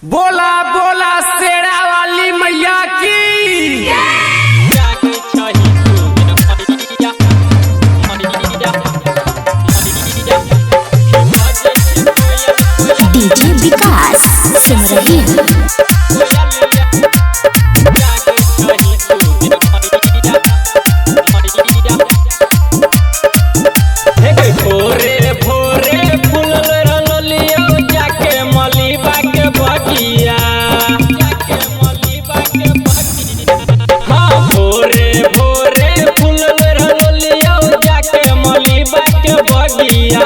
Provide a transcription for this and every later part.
बोला बोला शेरा वाली मैया की डीजे विकास सिमरही भोरे भोरे फूल रलियो जाके मलिबा के बगिया। हाँ भोरे भोरे फूल रलियो जाके मलिबा के बगिया।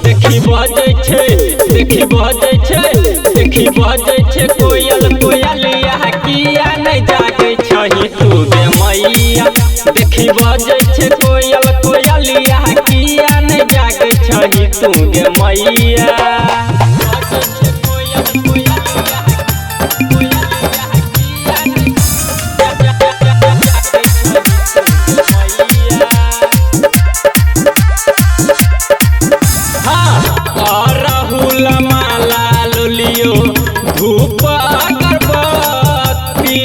देखी बजै छै देखी बजै छै देखी बजै छै कोयल कोयलिया किया नहीं जागे छही तू गे मैया। देखी बजै छै कोयल कोयलिया किया नहीं जागे छही तू गे मैया। राहुल माला लोलियो धूप अगरबत्ती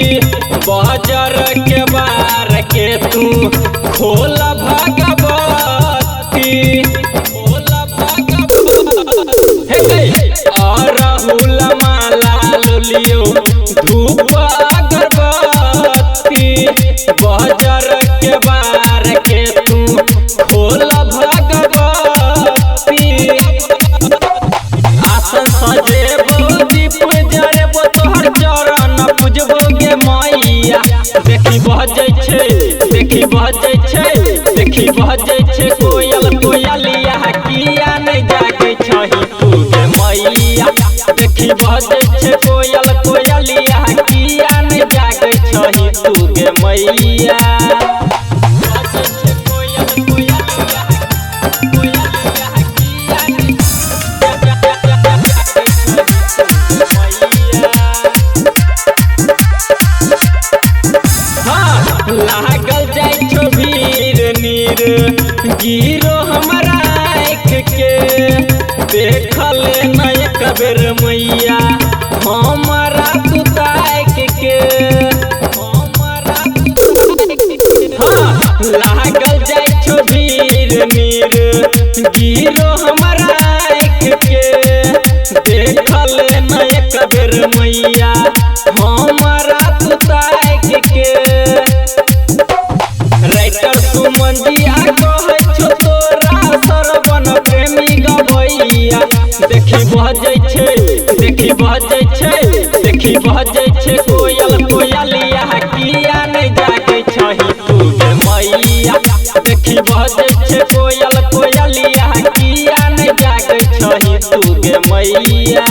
बाजार के बार के तू खोल भगवती राहुल माला लोलियो धूप अगरबत्ती बाजार के बार के तू खोल भगवती। आसन सजेबो दीप जरेबो तोहर चरण पूजबो गे मैया। देखी बजै छै देखी बजै छै देखी बजै छै कोयल कोयलिया किया नहीं जागे छही तू गे मैया। देखी बजै छै कोयल कोयलिया किया नहीं जागे छही तू गे मैया। लागल जाय छो भीर नीर गिरो हमरा आँख के देखल नहीं कबेर मैया हमारा तू ताक के। लागल जाय छो भीर नीर गिरो हमरा आँख के देखल नहीं कबेर मैया हमारा तू ताक के। राइटर सुमन जिया कहे छो तोरा सरवन प्रेमी गवैया। देखी बजै छै देखी बजै छै देखी बजै छै कोयल कोयलिया किया नहीं जागे छही तू गे मैया। देखी बजै छै कोयल कोयलिया किया नहीं जागे छही तू गे मैया।